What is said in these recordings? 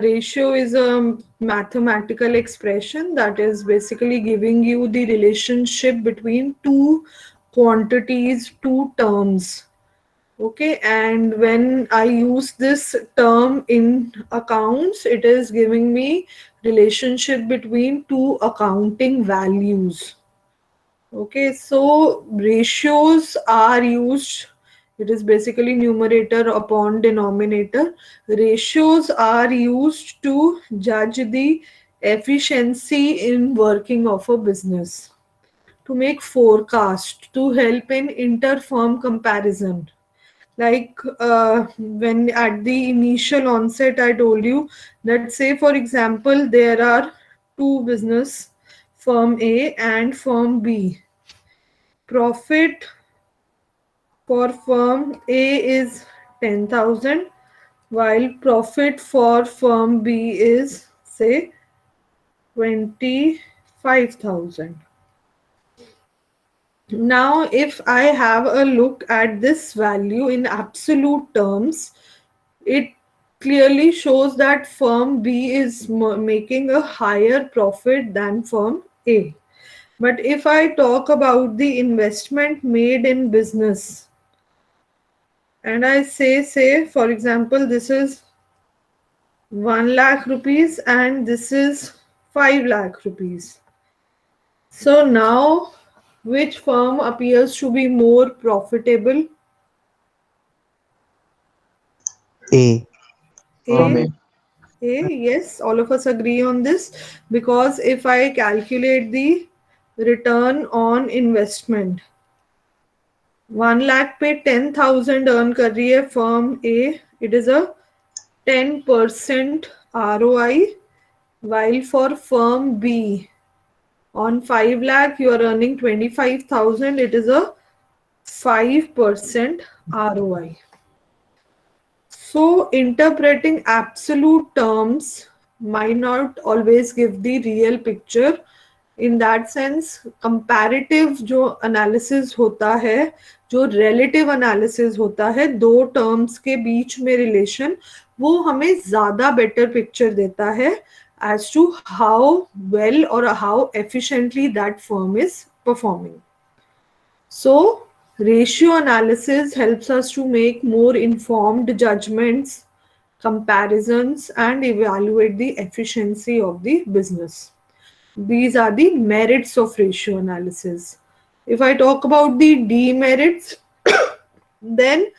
Ratio is a mathematical expression that is basically giving you the relationship between two quantities, two terms. Okay, and when I use this term in accounts, it is giving me relationship between two accounting values. Okay, so ratios are used, it is basically numerator upon denominator. Ratios are used to judge the efficiency in working of a business, to make forecast, to help in inter-firm comparison. Like when at the initial onset, I told you that, say for example, there are two business, firm A and firm B. Profit for firm A is 10,000, while profit for firm B is, say, 25,000. Now, if I have a look at this value in absolute terms, it clearly shows that firm B is making a higher profit than firm A. But if I talk about the investment made in business, and I say for example, this is 1 lakh rupees and this is 5 lakh rupees. So now, which firm appears to be more profitable? A. From A. A. A, yes, all of us agree on this, because if I calculate the return on investment, 1 lakh पे 10,000 earn कर रही है firm A, it is a 10% ROI, while for firm B, on 5 lakh you are earning 25,000, it is a 5% ROI. So, interpreting absolute terms might not always give the real picture. In that sense, comparative जो analysis होता है, जो relative analysis होता है, दो terms के बीच में relation, वो हमें ज़्यादा better picture देता है as to how well or how efficiently that firm is performing. So, ratio analysis helps us to make more informed judgments, comparisons, and evaluate the efficiency of the business. These are the merits of ratio analysis. If I talk about the demerits, then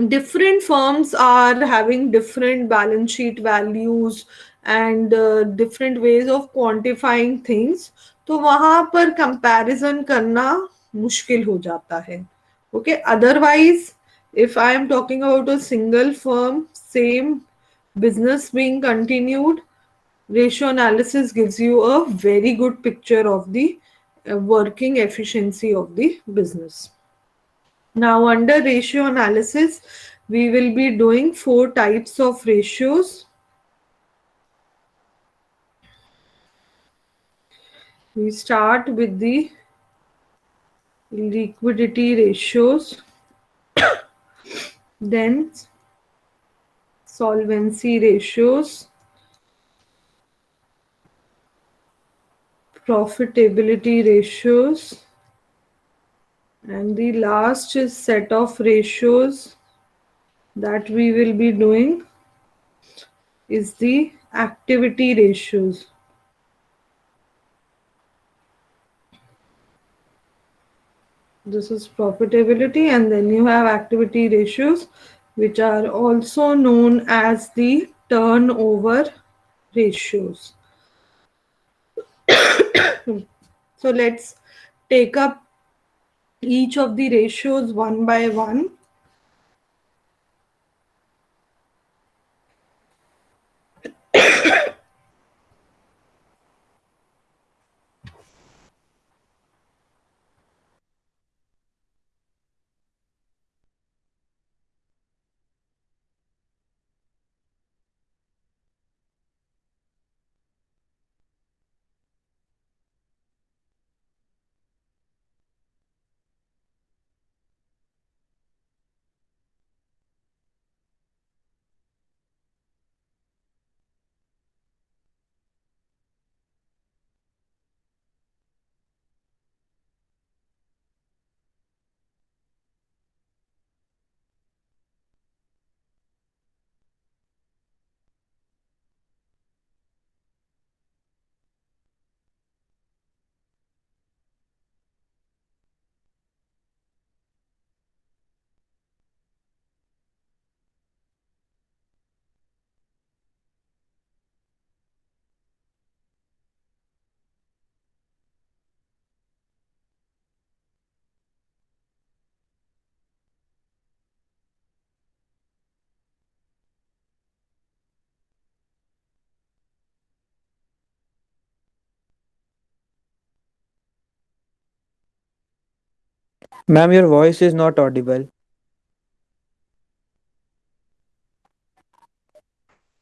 different firms are having different balance sheet values and different ways of quantifying things, तो वहां पर comparison करना मुश्किल हो जाता है. Okay, otherwise, if I am talking about a single firm, same business being continued, ratio analysis gives you a very good picture of the working efficiency of the business. Now, under ratio analysis, we will be doing four types of ratios. We start with the liquidity ratios, then solvency ratios, profitability ratios, and the last is set of ratios that we will be doing is the activity ratios. This is profitability, and then you have activity ratios, which are also known as the turnover ratios. So let's take up each of the ratios one by one. Ma'am, your voice is not audible.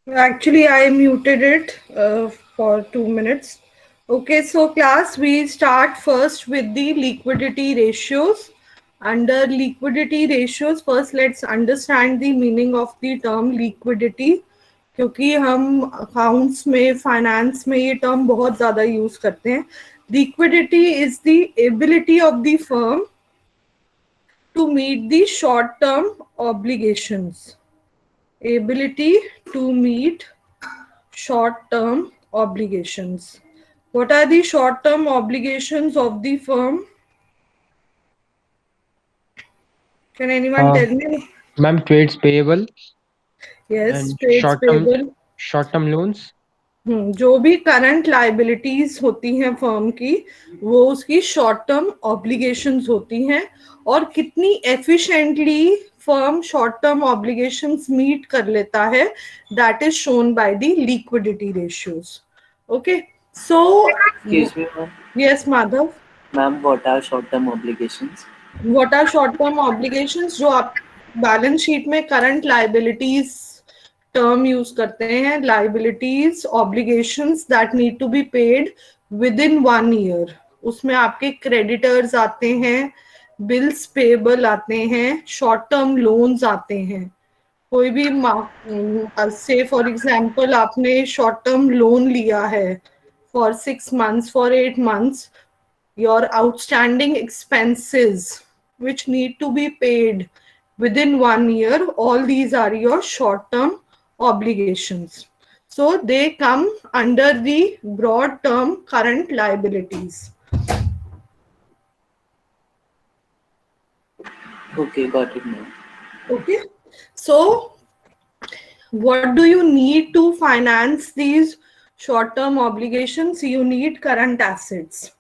Actually, I muted it for 2 minutes. Okay, so class, we start first with the liquidity ratios. Under liquidity ratios, first let's understand the meaning of the term liquidity, क्योंकि हम accounts में finance में ये term बहुत ज़्यादा use करते हैं. Liquidity is the ability of the firm to meet the short term obligations. Ability to meet short-term obligations. What are the short-term obligations of the firm? Can anyone Uh, tell me? Ma'am, trades payable Yes, and trades payable. short-term loans. जो भी current liabilities होती हैं firm की, वो उसकी short term obligations होती हैं. और कितनी efficiently firm short term obligations meet कर लेता है, that is shown by the liquidity ratios. Okay, so Excuse me, ma'am. Yes Madhav. Ma'am, what are short-term obligations? What are short term obligations? जो आप balance sheet में current liabilities term use करते हैं, liabilities obligations that need to be paid within 1 year. उसमें आपके creditors आते हैं, bills payable आते हैं, शॉर्ट टर्म लोन्स आते हैं. कोई भी से फॉर एग्जांपल आपने शॉर्ट टर्म लोन लिया है for 6 months, for 8 months, your outstanding expenses which need to be paid within 1 year, all these are your short term obligations. So they come under the broad term current liabilities. Okay, got it, ma'am. Okay, so what do you need to finance these short term obligations? You need current assets.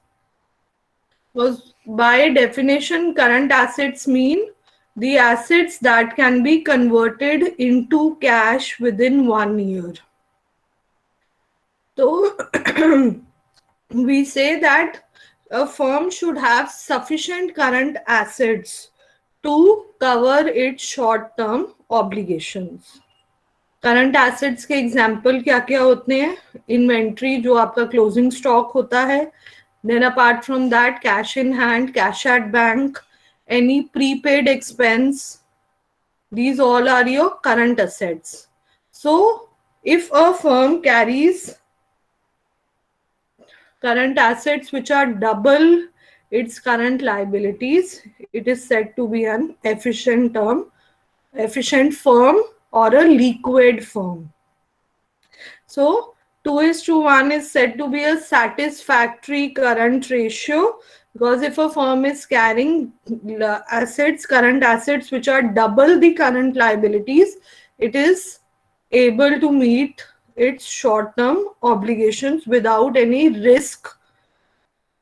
Because by definition, current assets mean the assets that can be converted into cash within 1 year. So we say that a firm should have sufficient current assets to cover its short-term obligations. Current assets के example क्या क्या होते हैं? Inventory, जो आपका closing stock होता है. Then apart from that, cash in hand, cash at bank, any prepaid expense, these all are your current assets. So if a firm carries current assets which are double its current liabilities, it is said to be an efficient firm or a liquid firm. So 2:1 is said to be a satisfactory current ratio, because if a firm is carrying current assets which are double the current liabilities, it is able to meet its short-term obligations without any risk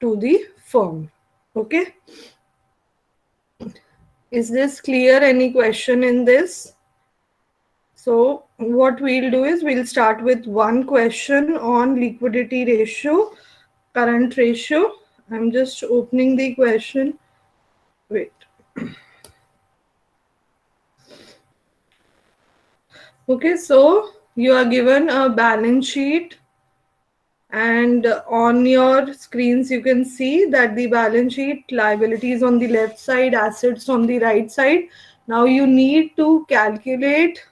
to the firm. Okay. Is this clear? Any question in this? So what we'll do is we'll start with one question on liquidity ratio, current ratio. I'm just opening the question. Wait. Okay, so you are given a balance sheet, and on your screens you can see that the balance sheet, liabilities on the left side, assets on the right side. Now you need to calculate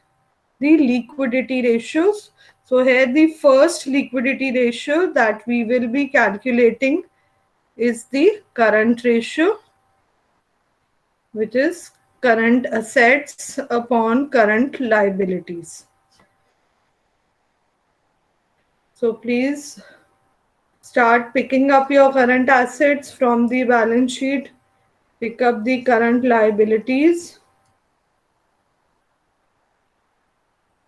the liquidity ratios. So here the first liquidity ratio that we will be calculating is the current ratio, which is current assets upon current liabilities. So please start picking up your current assets from the balance sheet, pick up the current liabilities,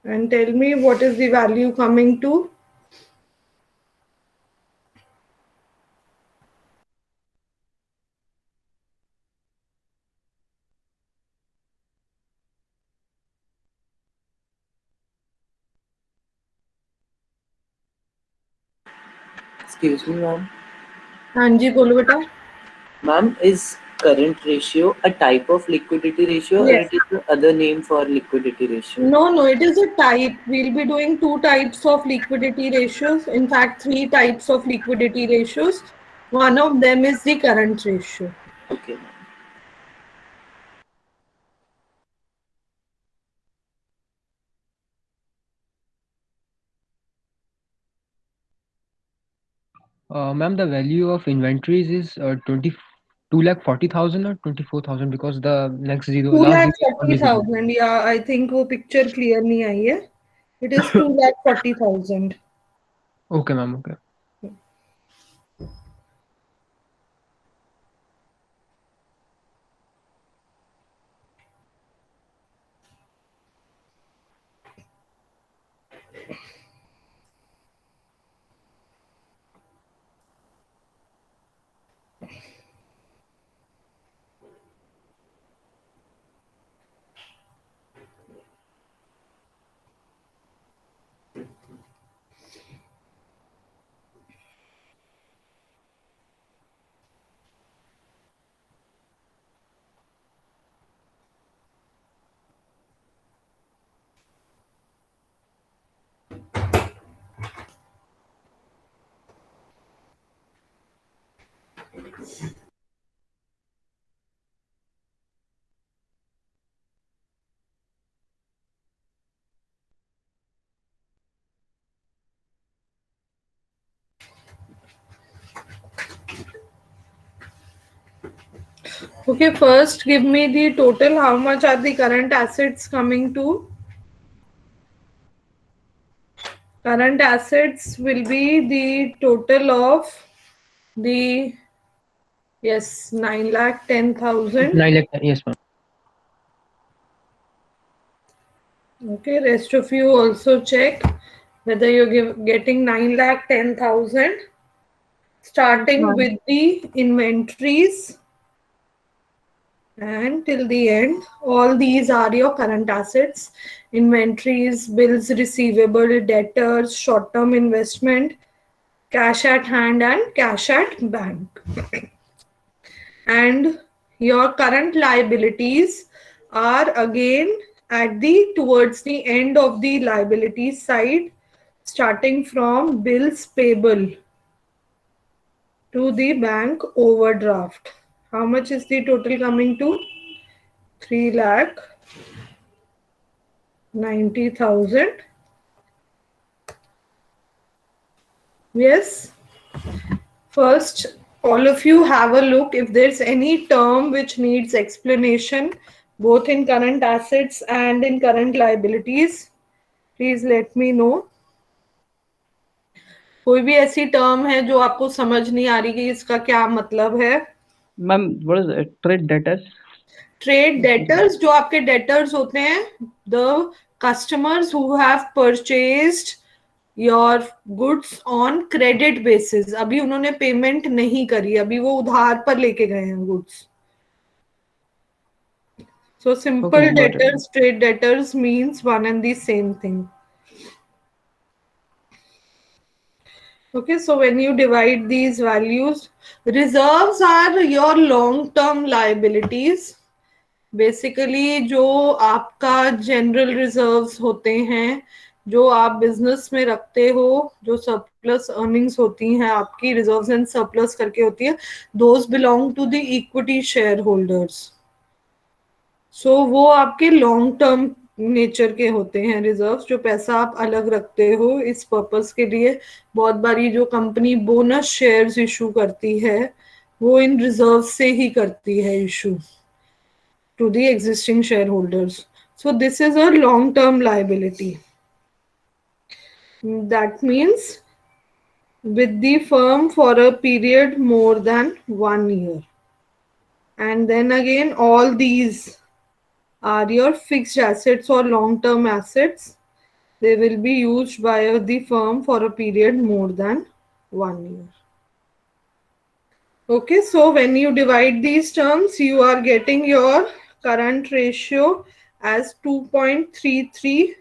and tell me what is the value coming to. Excuse me, ma'am. हाँ जी बोलो बेटा. Ma'am, is current ratio a type of liquidity ratio or Yes. it is the other name for liquidity ratio? No, it is a type. We'll be doing two types of liquidity ratios. In fact, three types of liquidity ratios. One of them is the current ratio. Okay, ma'am. Ma'am, the value of inventories is 22 lakh 40,000 or 24,000 because the next zero, Two last lakh zero is forty always zero. thousand. Yeah, I think वो picture clear नहीं आई है. It is 2,40,000. Okay, ma'am. Okay. Okay, first give me the total. How much are the current assets coming to? Current assets will be the total of the, yes, 9,10,000. 9 lakh. Yes, ma'am. Okay, rest of you also check whether you're getting 9,10,000. Starting Ma'am. with the inventories and till the end, all these are your current assets. Inventories, bills receivable, debtors, short-term investment, cash at hand and cash at bank. And your current liabilities are again at the towards the end of the liabilities side, starting from bills payable to the bank overdraft. How much is the total coming to? 3 lakh 90,000. Yes. First, all of you have a look if there's any term which needs explanation, both in current assets and in current liabilities. Please let me know. कोई भी ऐसी term है जो आपको समझ नहीं आ रही कि इसका क्या मतलब है? Ma'am, what is it? Trade debtors? Trade debtors, जो आपके डेटर्स होते हैं, the customers who have purchased your goods on credit basis. अभी उन्होंने पेमेंट नहीं करी, अभी वो उधार पर लेके गए हैं goods. So simple Okay, got it. debtors, trade debtors means one and the same thing. Okay, so when you divide these values, reserves are your long-term liabilities. Basically जो आपका जनरल रिजर्व्स होते हैं, जो आप बिजनेस में रखते हो, जो सरप्लस अर्निंग्स होती हैं आपकी, रिजर्व्स एंड सरप्लस करके होती है, those belong to the equity share holders. So वो आपके लॉन्ग टर्म नेचर के होते हैं रिजर्व्स, जो पैसा आप अलग रखते हो इस पर्पस के लिए. बहुत बारी जो कंपनी बोनस शेयर्स इशू करती है, वो इन रिजर्व से ही करती है issue to the existing shareholders. So this is a long-term liability. That means with the firm for a period more than 1 year. And then again, all these are your fixed assets or long-term assets. They will be used by the firm for a period more than 1 year. Okay, so when you divide these terms, you are getting your current ratio as 2.33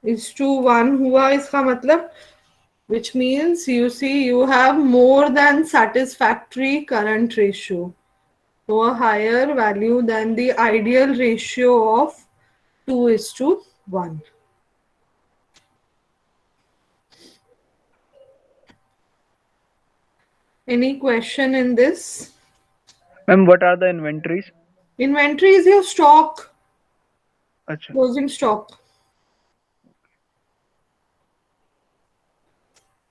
is to 1 हुआ. इसका मतलब which means you see you have more than satisfactory current ratio. So a higher value than the ideal ratio of 2:1. Any question in this? Ma'am, what are the inventories? Inventory is your stock, Acha. closing stock.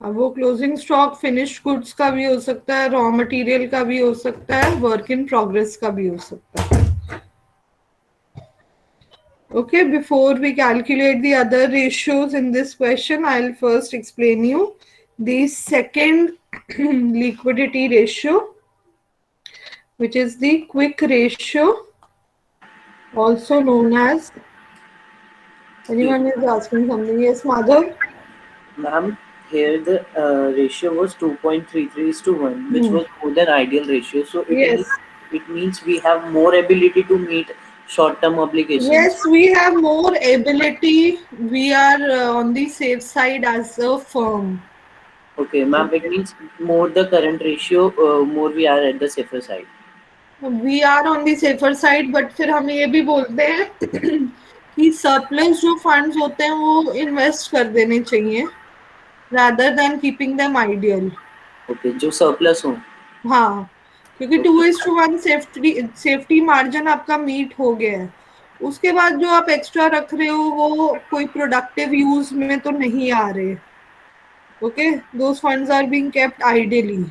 अब वो closing stock finished goods का भी हो सकता है, raw material का भी हो सकता है, वर्क इन प्रोग्रेस का भी हो सकता है. Okay, before we calculate the other ratios in this question, I'll first explain you the second liquidity ratio, which is the quick ratio, also known as. Anyone is asking something? Yes, Madhav? Ma'am, here the ratio was 2.33:1, which was more than ideal ratio. So Yes. it means we have more ability to meet short-term obligations. Yes, we have more ability. We are on the safe side as a firm. Okay, ma'am, it means more the current ratio, more we are at the safer side. We are on the safer side, but फिर हम ये भी बोलते हैं कि surplus जो funds होते हैं वो इन्वेस्ट कर देने चाहिए rather than keeping them ideal. Okay, जो surplus हो. हाँ, क्योंकि 2:1 सेफ्टी मार्जिन आपका मीट हो गया है. उसके बाद जो आप एक्स्ट्रा रख रहे हो वो कोई प्रोडक्टिव यूज में तो नहीं आ रहे. Okay, those funds are being kept ideally,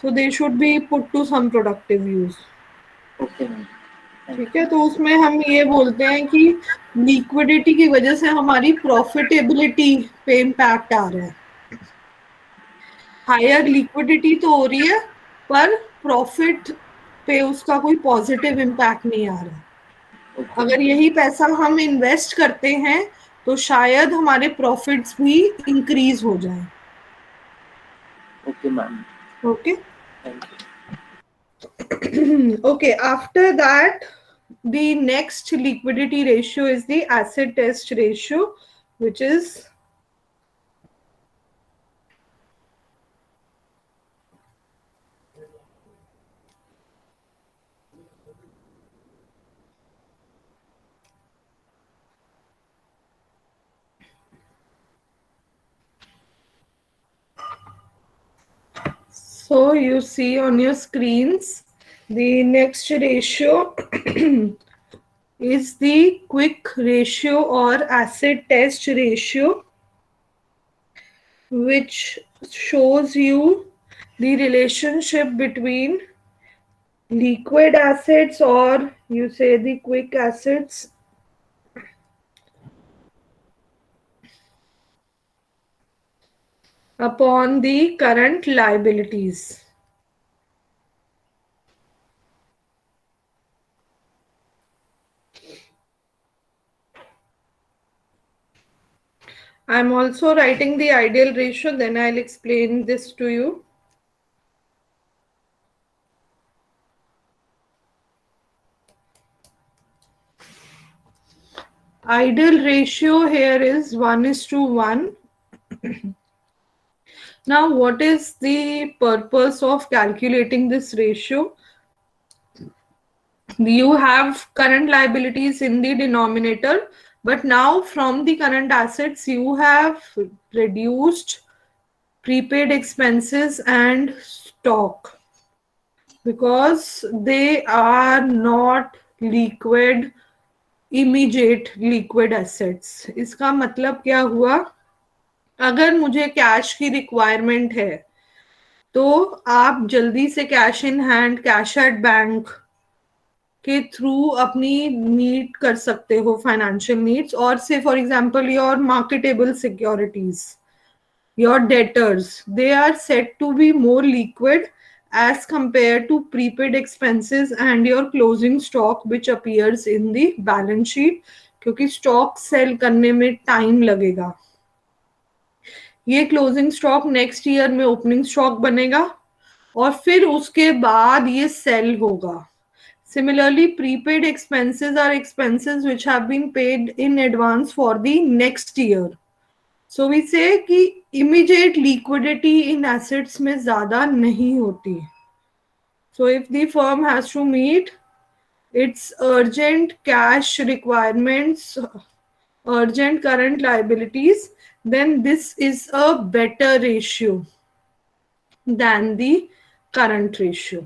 so they should be put to some productive use. Okay, ma'am. ठीक है, तो उसमें हम ये बोलते हैं कि लिक्विडिटी की वजह से हमारी प्रॉफिटेबिलिटी पे इम्पैक्ट आ रहा है. हायर लिक्विडिटी तो हो रही है पर प्रॉफिट पे उसका कोई पॉजिटिव इम्पैक्ट नहीं आ रहा. अगर यही पैसा हम इन्वेस्ट करते हैं तो शायद हमारे प्रॉफिट्स भी इंक्रीज हो जाए. Okay, ma'am. Okay. Thank you. Okay, after that, the next liquidity ratio is the acid test ratio, which is so you see on your screens the next ratio is the quick ratio or acid test ratio, which shows you the relationship between liquid assets, or you say the quick assets, upon the current liabilities. I'm also writing the ideal ratio, then I'll explain this to you. Ideal ratio here is 1:1. Now, what is the purpose of calculating this ratio? You have current liabilities in the denominator, but now from the current assets, you have reduced prepaid expenses and stock because they are not liquid, immediate liquid assets. इसका मतलब क्या हुआ? अगर मुझे cash की requirement है तो आप जल्दी से cash in hand, cash at bank के थ्रू अपनी नीड कर सकते हो, फाइनेंशियल नीड्स. और से for example your marketable securities, your debtors, they are said to be more liquid as compared to prepaid expenses and your closing stock which appears in the balance sheet, क्योंकि stock cell करने में time लगेगा. ये closing stock next year में opening stock बनेगा और फिर उसके बाद ये सेल होगा. Similarly, prepaid expenses are expenses which have been paid in advance for the next year. So we say कि इमीडिएट लिक्विडिटी इन एसेट्स में ज्यादा नहीं होती. So if the firm has to meet its urgent cash requirements, urgent current liabilities, then this is a better ratio than the current ratio.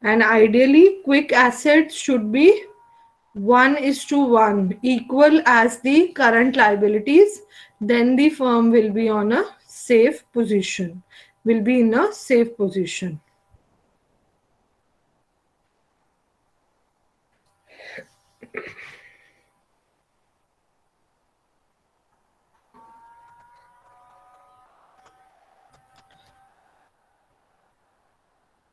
And ideally, quick assets should be 1:1, equal as the current liabilities. Then the firm will be on a safe position, will be in a safe position.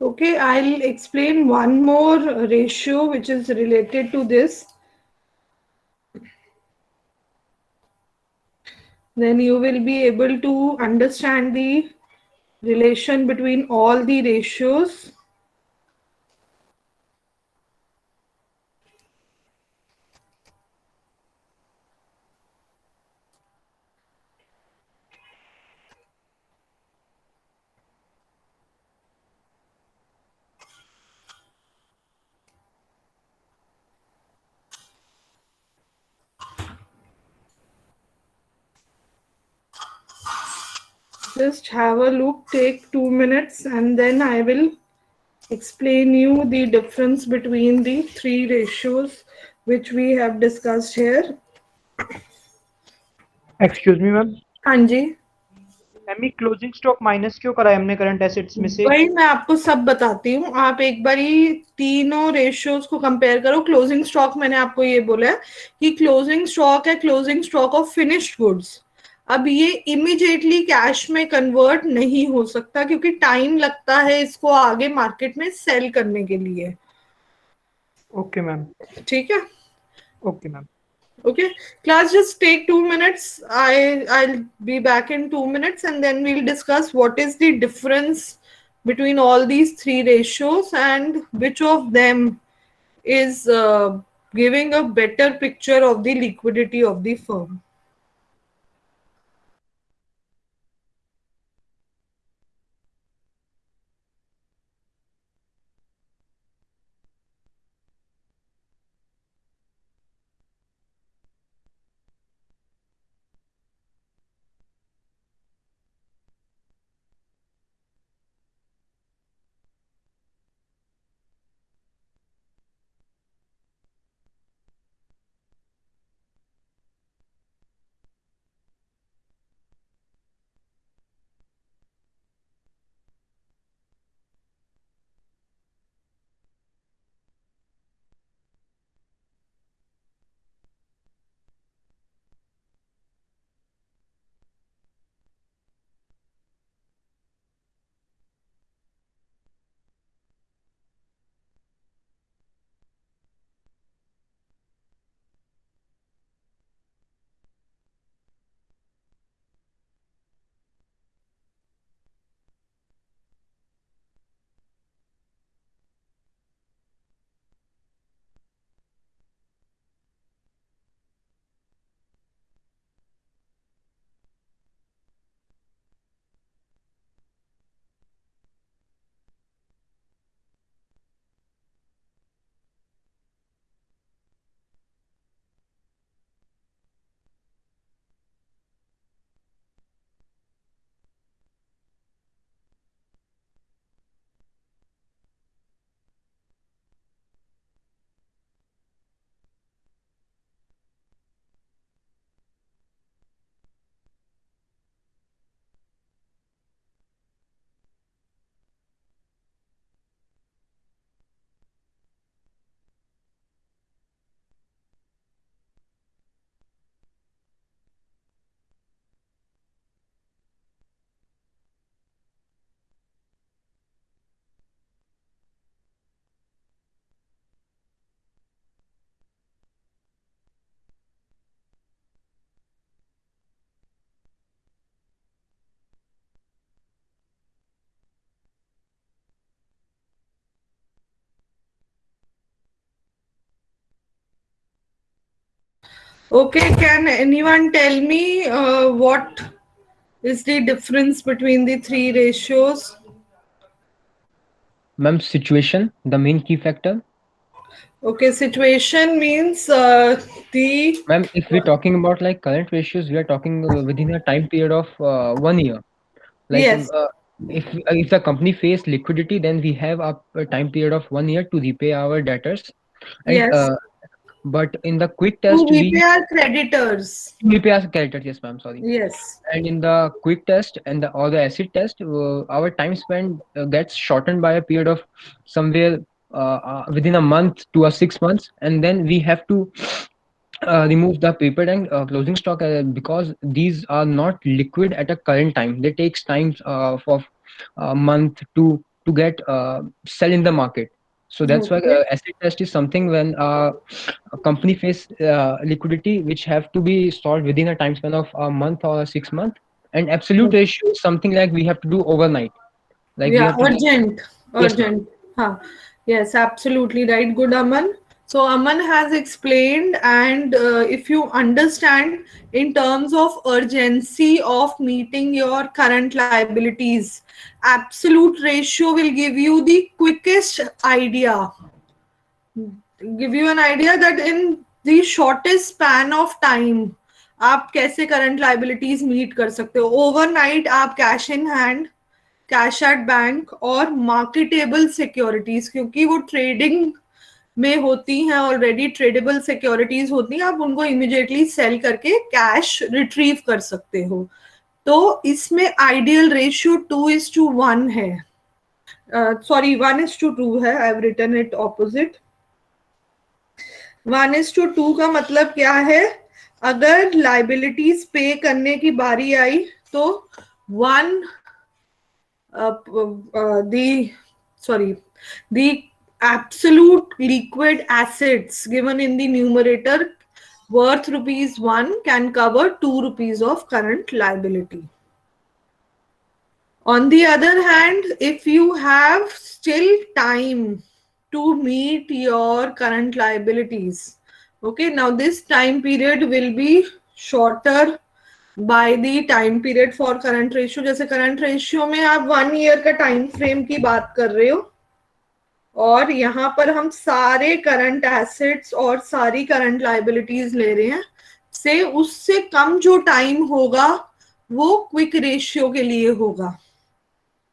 Okay, I'll explain one more ratio which is related to this. Then you will be able to understand the relation between all the ratios. Just have a look, take 2 minutes, and then I will explain you the difference between the three ratios which we have discussed here. Excuse me ma'am. हाँ जी, ma'am ये closing stock minus क्यों करा है हमने current assets में से? वही मैं आपको सब बताती हूँ. आप एक बारी तीनों रेशियोज को कंपेयर करो. क्लोजिंग स्टॉक मैंने आपको ये बोला है कि क्लोजिंग स्टॉक है closing stock of finished goods. अब ये इमीडिएटली कैश में कन्वर्ट नहीं हो सकता क्योंकि टाइम लगता है इसको आगे मार्केट में सेल करने के लिए. Okay ma'am. ठीक है. Okay ma'am. Okay, class, just take 2 minutes. I'll be back in 2 minutes, and then we'll discuss what is the difference between all these three ratios and which of them is giving a better picture of the liquidity of the firm. Okay, can anyone tell me what is the difference between the three ratios? Ma'am, situation, the main key factor. Okay, situation means the Ma'am, if we're talking about like current ratios, we are talking within a time period of 1 year. Like yes, if the company face liquidity, then we have a time period of 1 year to repay our debtors. And yes. but in the quick To test, repay we our creditors. repay our creditors. Yes, ma'am. Sorry. Yes. And in the quick test and the or the acid test, our time spent gets shortened by a period of somewhere within a month to a 6 months, and then we have to remove the paper and closing stock because these are not liquid at a current time. They takes time for a month to get sell in the market. So that's why Okay. acid test is something when a company face liquidity which have to be solved within a time span of a month or 6 months. And absolute ratio is something like we have to do overnight. Like we Yeah, have to do. urgent, Yes, ma'am. urgent. Huh. Yes, absolutely right. Good, Aman. So Aman has explained, and if you understand in terms of urgency of meeting your current liabilities, absolute ratio will give you the quickest idea, give you an idea that in the shortest span of time आप कैसे current liabilities meet कर सकते हो. Overnight आप cash in hand, cash at bank और marketable securities, क्योंकि वो trading में होती हैं, ऑलरेडी ट्रेडेबल सिक्योरिटीज होती हैं, आप उनको इमिडिएटली सेल करके कैश रिट्रीव कर सकते हो. तो इसमें आइडियल रेशियो 2:1 है. सॉरी 1:2 है. I have written it opposite. 1:2 का मतलब क्या है? अगर लाइबिलिटीज पे करने की बारी आई तो 1 the absolute liquid assets given in the numerator worth ₹1 can cover 2 rupees of current liability. On the other hand, if you have still time to meet your current liabilities, okay, now this time period will be shorter by the time period for current ratio. जैसे current ratio में आप 1 year का time frame की बात कर रहे हो, और यहाँ पर हम सारे करंट एसेट्स और सारी करंट लाइबिलिटीज ले रहे हैं, से उससे कम जो टाइम होगा वो क्विक रेशियो के लिए होगा.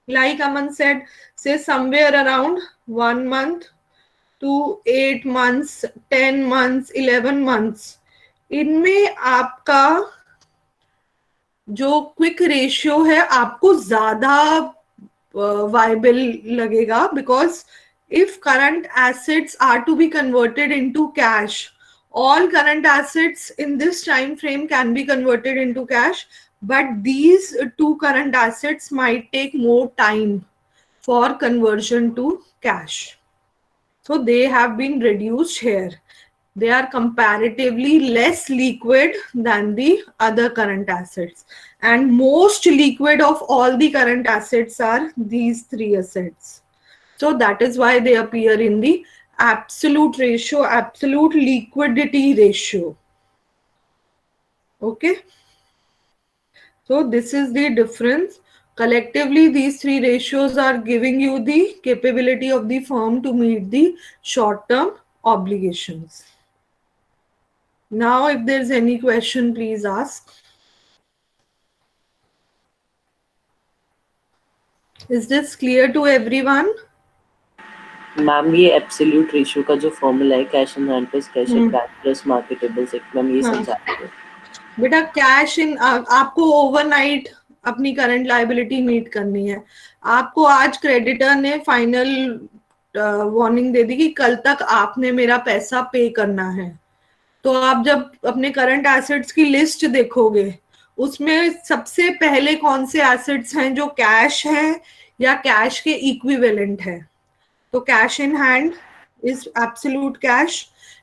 Like Aman said, say somewhere around 1 month to 8 months, 10 months, 11 months. इनमें आपका जो क्विक रेशियो है आपको ज्यादा वाइबल लगेगा, because if current assets are to be converted into cash, all current assets in this time frame can be converted into cash, but these two current assets might take more time for conversion to cash. So they have been reduced here. They are comparatively less liquid than the other current assets. And most liquid of all the current assets are these three assets. So that is why they appear in the absolute ratio, absolute liquidity ratio. Okay. So this is the difference. Collectively, these three ratios are giving you the capability of the firm to meet the short-term obligations. Now, if there's any question, please ask. Is this clear to everyone? Ma'am ये absolute ratio का जो formula है cash in hand plus cash at bank plus marketable sector, ma'am ये समझा दो. बेटा cash in, आपको overnight अपनी करंट लाइबिलिटी मीट करनी है. आपको आज क्रेडिटर ने फाइनल वार्निंग दे दी कि कल तक आपने मेरा पैसा पे करना है. तो आप जब अपने करंट एसेट्स की लिस्ट देखोगे, उसमें सबसे पहले कौन से एसेट्स हैं जो कैश हैं या कैश के इक्विवेलेंट है. तो cash in hand is absolute cash,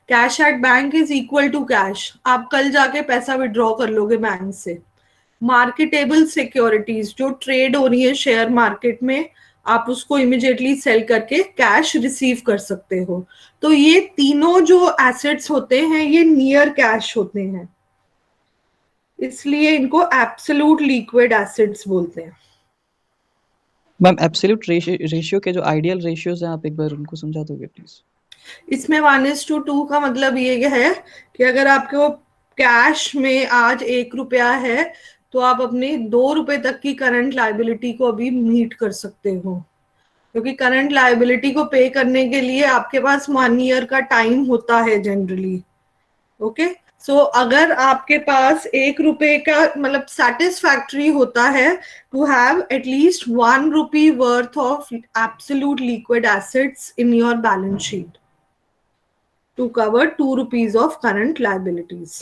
cash at bank is equal to cash. आप कल जाके पैसा विड्रॉ कर लोगे बैंक से. मार्केटेबल सिक्योरिटीज जो ट्रेड हो रही है शेयर मार्केट में, आप उसको इमिडिएटली सेल करके कैश रिसीव कर सकते हो. तो ये तीनों जो एसेट्स होते हैं ये नियर कैश होते हैं. इसलिए इनको एब्सोल्यूट लिक्विड एसिड्स बोलते हैं। मैम एब्सोल्यूट रेशियो के जो आइडियल रेशियोज हैं आप एक बार उनको समझा दोगे प्लीज? इसमें 1:2 का मतलब ये है कि अगर आपको कैश में आज 1 रुपया है तो आप अपने 2 रुपए तक की करंट लायबिलिटी को अभी मीट कर सकते हो, क्योंकि करंट लायबिलिटी को पे करने के लिए आपके पास 1 ईयर का टाइम होता है जनरली। ओके, सो अगर आपके पास 1 रुपए का मतलब सेटिस्फैक्ट्री होता है to have at least 1 rupee worth of absolute liquid assets in your balance sheet to cover 2 rupees of current liabilities.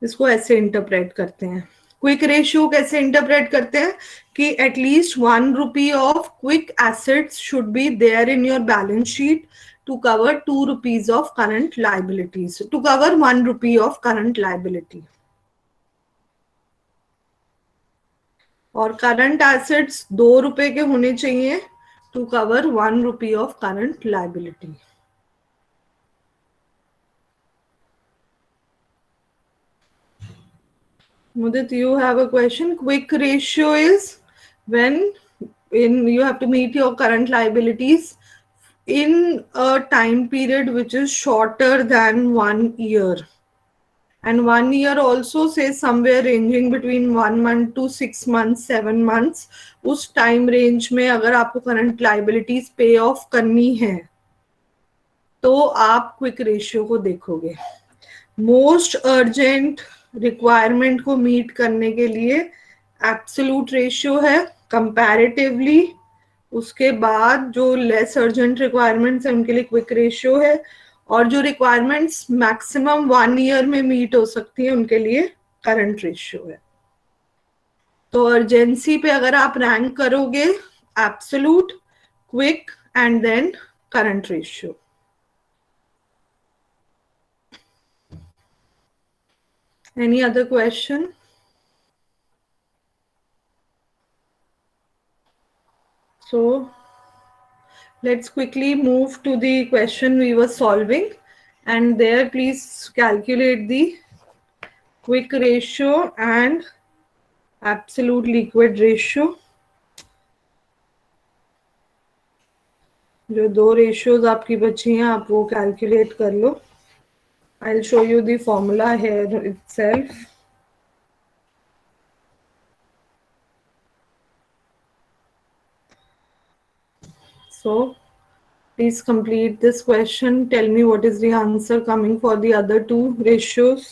इसको ऐसे इंटरप्रेट करते हैं। क्विक रेशियो कैसे इंटरप्रेट करते हैं कि at least 1 rupee of quick assets should be there in your balance sheet to cover 2 rupees of current liabilities, to cover 1 rupee of current liability. और current assets 2 रुपए के होने चाहिए to cover 1 rupee of current liability. Mudit, you have a question. Quick ratio is when you have to meet your current liabilities in a time period which is shorter than 1 year. And 1 year also says somewhere ranging between 1 month to 6 months, 7 months. उस time range में अगर आपको current liabilities pay off करनी है तो आप quick ratio को देखोगे। Most urgent requirement को meet करने के लिए absolute ratio है, comparatively उसके बाद जो लेस अर्जेंट रिक्वायरमेंट्स है उनके लिए क्विक रेशियो है, और जो रिक्वायरमेंट्स मैक्सिमम 1 ईयर में मीट हो सकती है उनके लिए करंट रेशियो है। तो अर्जेंसी पे अगर आप रैंक करोगे absolute, quick and then current ratio. Any other question? So let's quickly move to the question we were solving, and there please calculate the quick ratio and absolute liquid ratio. जो 2 ratios आपकी बची हैं आप वो calculate कर लो। I'll show you the formula here itself. So please complete this question. Tell me what is the answer coming for the other 2 ratios.